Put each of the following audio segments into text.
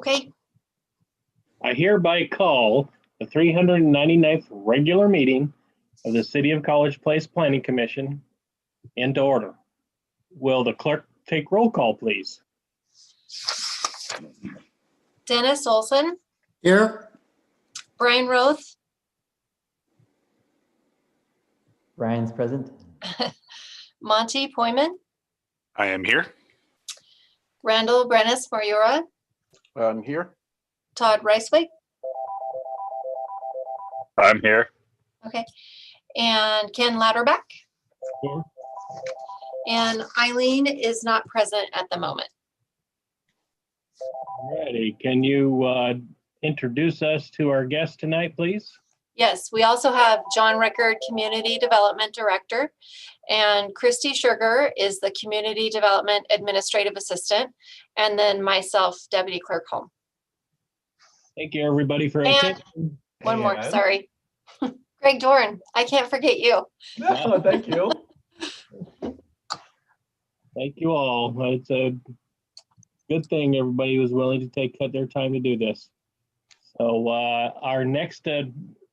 Okay. I hereby call the 399th regular meeting of the City of College Place Planning Commission into order. Will the clerk take roll call, please? Dennis Olson, Here. Brian Roth, Brian's present. Monty Poyman, I am here. Randall Brenis Moriora, I'm here. Todd Reiswig. I'm here. Okay. And Ken Latterback. Here. And Eileen is not present at the moment. Alrighty, can you introduce us to our guest tonight, please? Yes, we also have John Rickard, Community Development Director, and Christy Sugar is the Community Development Administrative Assistant, and then myself, Deputy Clerk Home. Thank you, everybody, for And attending. one more, sorry. Greg Doran, I can't forget you. No, thank you. Thank you all. It's a good thing everybody was willing to take their time to do this. So our next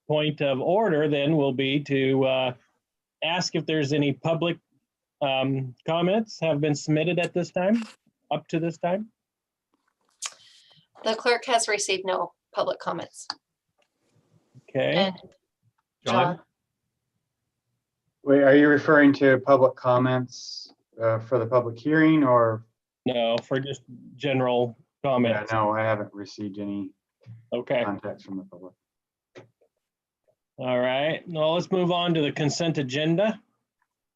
point of order then will be to ask if there's any public comments have been submitted at this time, up to this time. The clerk has received no public comments. Okay. And John? Wait, are you referring to public comments for the public hearing or? No, for just general Yeah, comments. no, I haven't received any Okay. contacts from the public. All right. Well, let's move on to the consent agenda,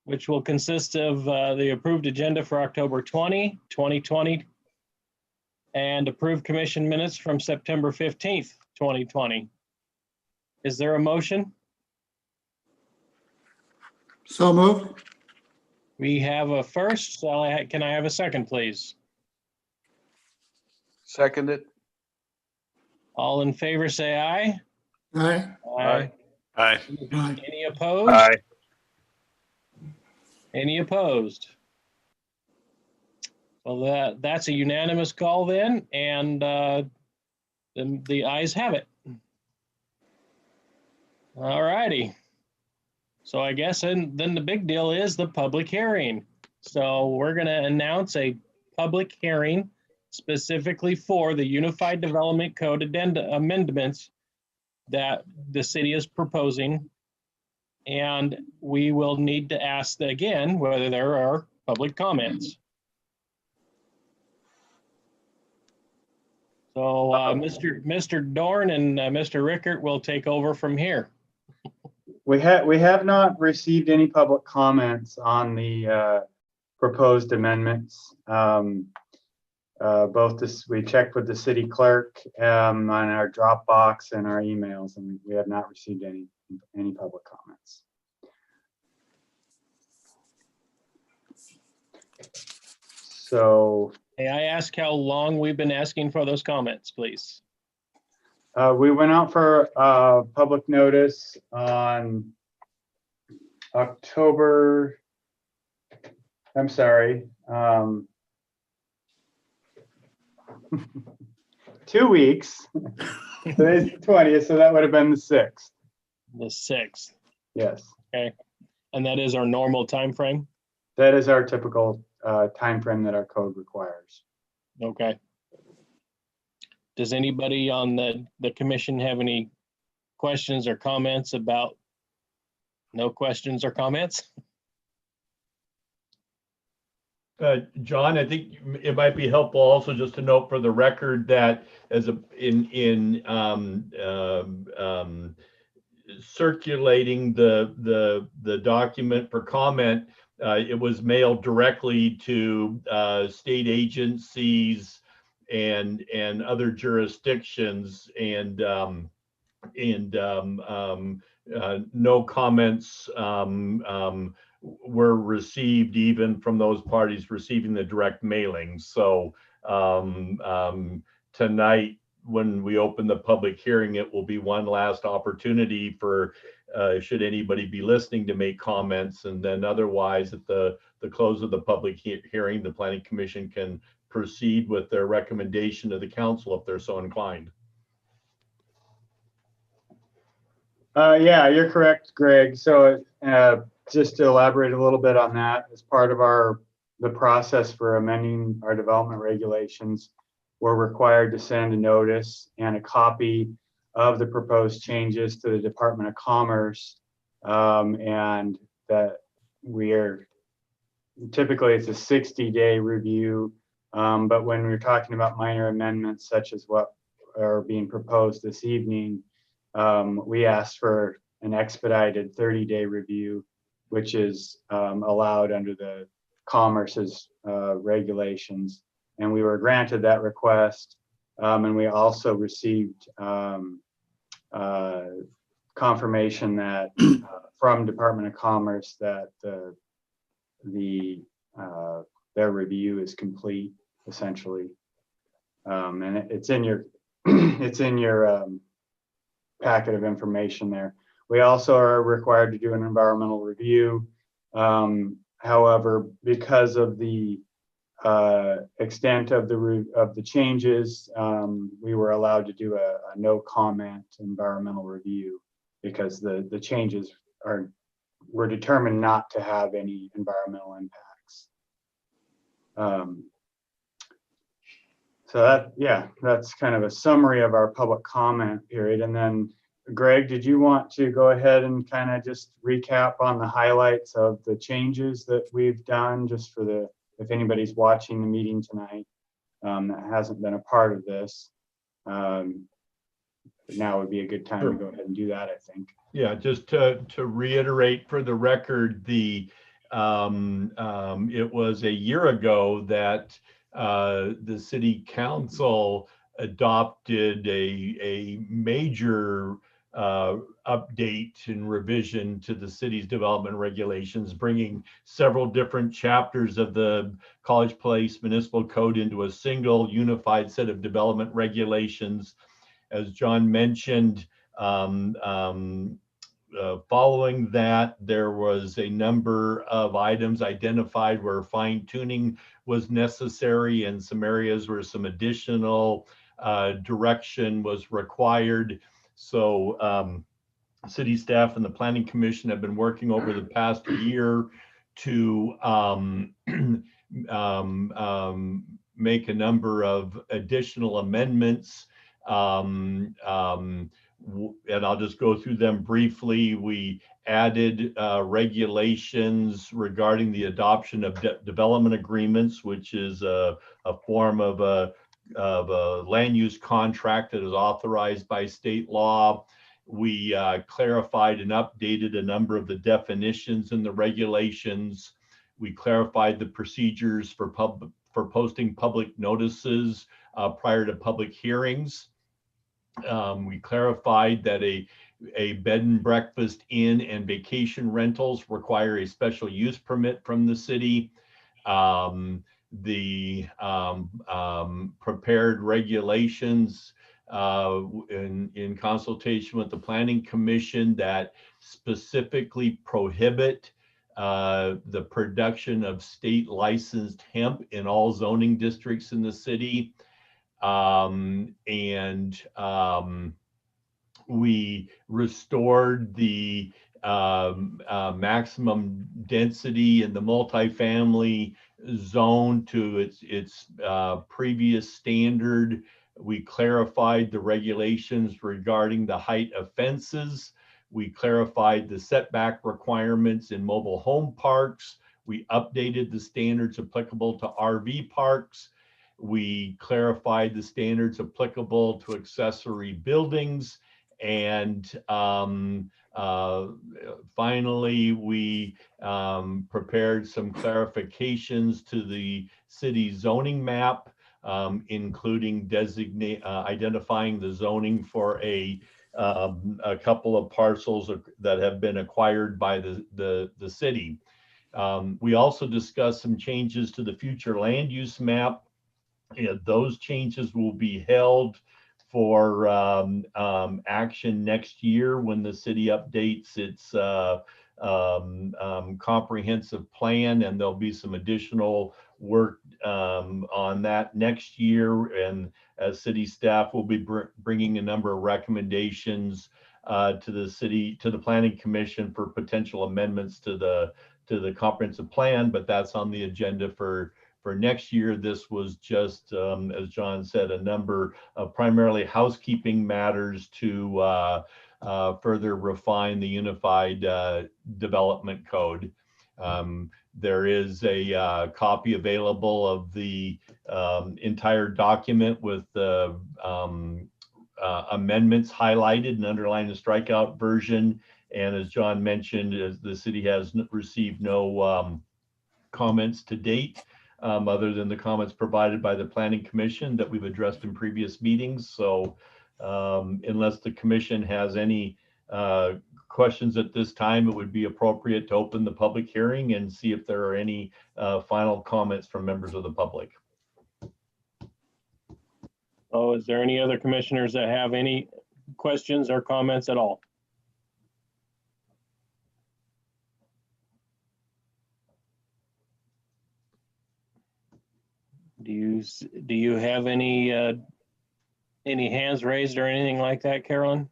which will consist of the approved agenda for October 20, 2020, and approved commission minutes from September 15th, 2020. Is there a motion? So moved. We have a first. So can I have a second, please? Seconded. All in favor, say aye. Aye. Aye. Aye. Any opposed? Aye. Any opposed? Well, that's a unanimous call then, and the ayes have it. All righty. So I guess then the big deal is the public hearing. So we're going to announce a public hearing specifically for the Unified Development Code amendments that the city is proposing. And we will need to ask again whether there are public comments. So Mr. Dorn and Mr. Rickert will take over from here. We have not received any public comments on the proposed amendments. We checked with the city clerk on our Dropbox and our emails, and we have not received any public comments. So May I ask how long we've been asking for those comments, please? we went out for public notice on October, I'm sorry, 2 weeks. Today's the 20th, so that would have been the 6th. The 6th. Yes, Okay. And that is our normal time frame? that is our typical time frame that our code requires. Okay. Does anybody on the commission have any questions or comments about? No questions or comments? John, I think it might be helpful also just to note for the record that as circulating the document for comment, it was mailed directly to state agencies and other jurisdictions, and no comments were received even from those parties receiving the direct mailing. So tonight, when we open the public hearing, it will be one last opportunity for should anybody be listening to make comments, and then otherwise at the close of the public hearing, the Planning Commission can proceed with their recommendation to the council if they're so inclined. Yeah, you're correct, Greg. So just to elaborate a little bit on that, as part of the process for amending our development regulations, we're required to send a notice and a copy of the proposed changes to the Department of Commerce, and that typically it's a 60-day review, but when we're talking about minor amendments such as what are being proposed this evening, we asked for an expedited 30-day review, which is allowed under the Commerce's regulations. And we were granted that request. And we also received confirmation that from Department of Commerce that their review is complete, essentially. And it's in your packet of information there. We also are required to do an environmental review. However, because of the extent of the changes, we were allowed to do a no comment environmental review because the changes were determined not to have any environmental impacts. So that's kind of a summary of our public comment period. And then Greg, did you want to go ahead and kind of just recap on the highlights of the changes that we've done, just for if anybody's watching the meeting tonight that hasn't been a part of this? Now would be a good time to go ahead and do that, I think. Yeah, just to reiterate for the record, it was a year ago that the city council adopted a major update and revision to the city's development regulations, bringing several different chapters of the College Place Municipal Code into a single unified set of development regulations. As John mentioned, following that, there was a number of items identified where fine tuning was necessary and some areas where some additional direction was required. So city staff and the Planning Commission have been working over the past year to make a number of additional amendments. And I'll just go through them briefly. We added regulations regarding the adoption of development agreements, which is a form of a land use contract that is authorized by state law. We clarified and updated a number of the definitions in the regulations. We clarified the procedures for posting public notices prior to public hearings. We clarified that a bed and breakfast, inn, and vacation rentals require a special use permit from the city. The prepared regulations in consultation with the Planning Commission that specifically prohibit the production of state licensed hemp in all zoning districts in the city. We restored the maximum density in the multifamily zone to its previous standard. We clarified the regulations regarding the height of fences. We clarified the setback requirements in mobile home parks. We updated the standards applicable to RV parks. We clarified the standards applicable to accessory buildings. And finally, we prepared some clarifications to the city zoning map, including identifying the zoning for a couple of parcels that have been acquired by the city. We also discussed some changes to the future land use map. Those changes will be held for action next year when the city updates its comprehensive plan, and there'll be some additional work on that next year. And as city staff will be bringing a number of recommendations to the Planning Commission for potential amendments to the comprehensive plan, but that's on the agenda for next year. This was just, as John said, a number of primarily housekeeping matters to further refine the Unified Development Code. There is a copy available of the entire document with the amendments highlighted and underlined, the strikeout version. And as John mentioned, as the city has received no comments to date, other than the comments provided by the Planning Commission that we've addressed in previous meetings. So unless the commission has any questions at this time, it would be appropriate to open the public hearing and see if there are any final comments from members of the public. Oh, is there any other commissioners that have any questions or comments at all? Do you have any hands raised or anything like that, Carolyn?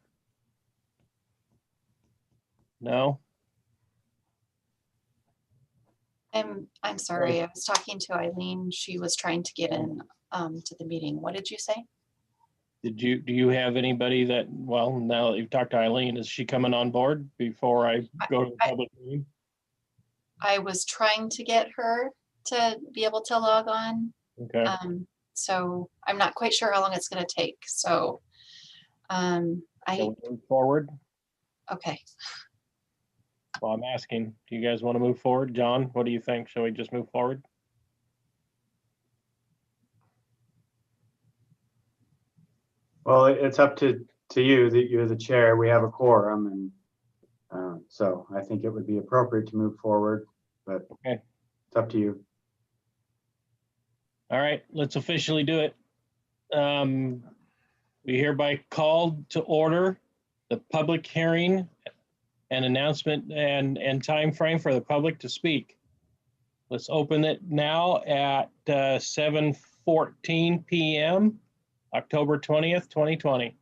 No? I'm sorry. I was talking to Eileen. She was trying to get in to the meeting. What did you say? Do you have anybody that, well, now that you've talked to Eileen, is she coming on board before I go to the public meeting? I was trying to get her to be able to log on. Okay. So I'm not quite sure how long it's going to take. So Shall we move forward? okay. Well, I'm asking, do you guys want to move forward? John, what do you think? Shall we just move forward? Well, it's up to you, that you're the chair. We have a quorum, and so I think it would be appropriate to move forward, but Okay. It's up to you. All right, let's officially do it. We hereby called to order the public hearing and announcement and time frame for the public to speak. Let's open it now at 7:14 p.m., October 20th, 2020.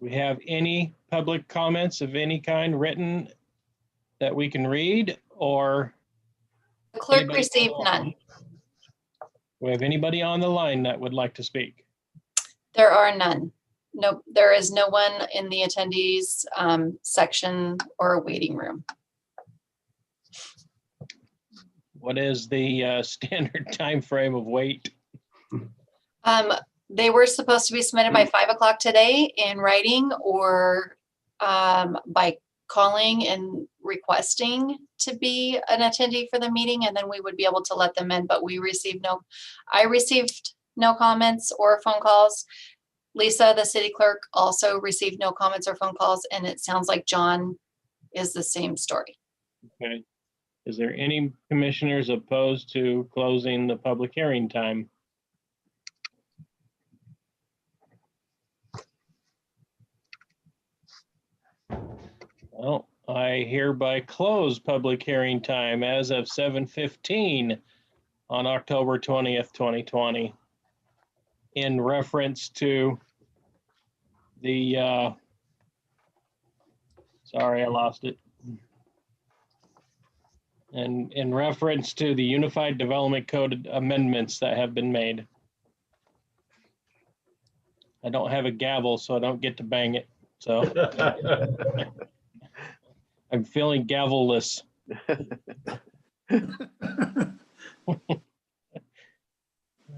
We have any public comments of any kind written that we can read, or The clerk anybody received on the none. line? We have anybody on the line that would like to speak? There are none. No, there is no one in the attendees section or waiting room. What is the standard time frame of wait? They were supposed to be submitted by 5 o'clock today in writing, or by calling and requesting to be an attendee for the meeting, and then we would be able to let them in, but I received no comments or phone calls. Lisa, the city clerk, also received no comments or phone calls, and it sounds like John is the same story. Okay. Is there any commissioners opposed to closing the public hearing time? Well, I hereby close public hearing time as of 7:15 on October 20th, 2020. In reference to the, sorry, I lost it. And in reference to the Unified Development Code amendments that have been made. I don't have a gavel, so I don't get to bang it. So I'm feeling gavel-less.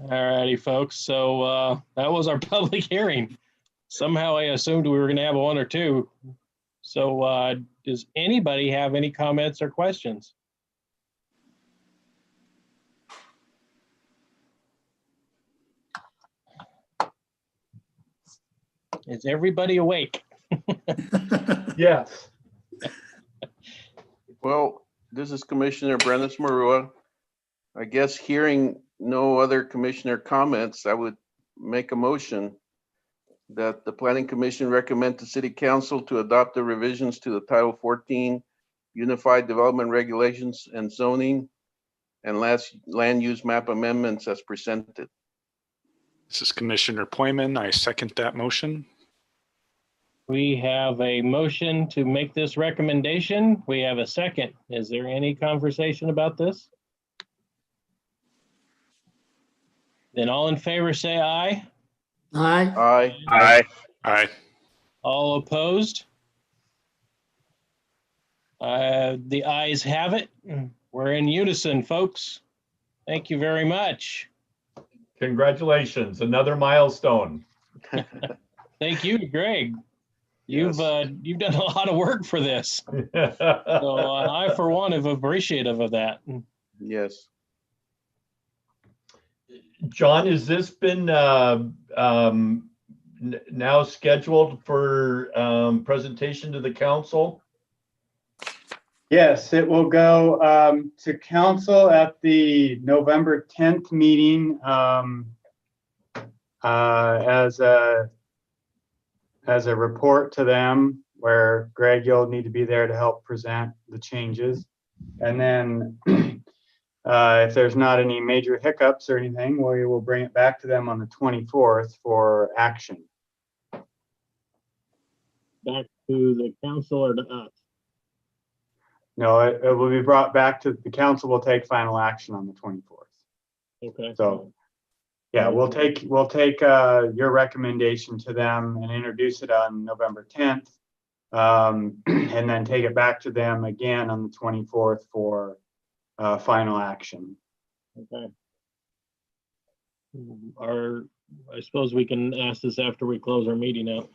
All righty, folks. So that was our public hearing. Somehow I assumed we were going to have one or two. So does anybody have any comments or questions? Is everybody awake? Yes. Well, this is Commissioner Brendan Marua. I guess hearing no other commissioner comments, I would make a motion that the planning commission recommend to city council to adopt the revisions to the Title 14 Unified Development Regulations and zoning and land use map amendments as presented. This is Commissioner Poyman. I second that motion. We have a motion to make this recommendation. We have a second. Is there any conversation about this? Then all in favor, say aye. Aye. Aye. Aye. Aye. All opposed? The ayes have it. We're in unison, folks. Thank you very much. Congratulations, another milestone. Thank you, Greg. You've done a lot of work for this. So I, for one, am appreciative of that. Yes. John, has this been now scheduled for presentation to the council? Yes, it will go to council at the November 10th meeting as a report to them, where Greg, you'll need to be there to help present the changes. And then if there's not any major hiccups or anything, we will bring it back to them on the 24th for action. Back to the council or to us? No, it will be brought back to the council. Will take final action on the 24th. Okay. So yeah, we'll take your recommendation to them and introduce it on November 10th, and then take it back to them again on the 24th for final action. Okay. I suppose we can ask this after we close our meeting out.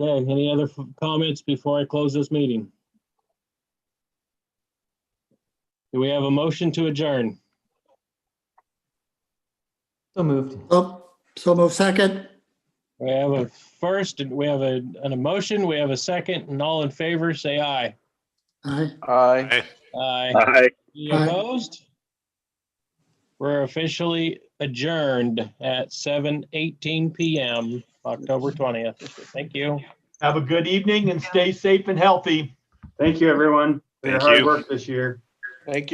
Okay, any other comments before I close this meeting? Do we have a motion to adjourn? So moved. Oh, so move second. We have a first, and we have an emotion, we have a second, and all in favor, say aye. Aye. Aye. Aye. Aye. Any Aye. opposed? We're officially adjourned at 7:18 PM, October 20th. Thank you. Have a good evening and stay safe and healthy. Thank you, everyone, for your Thank hard you. work this year. Thank you.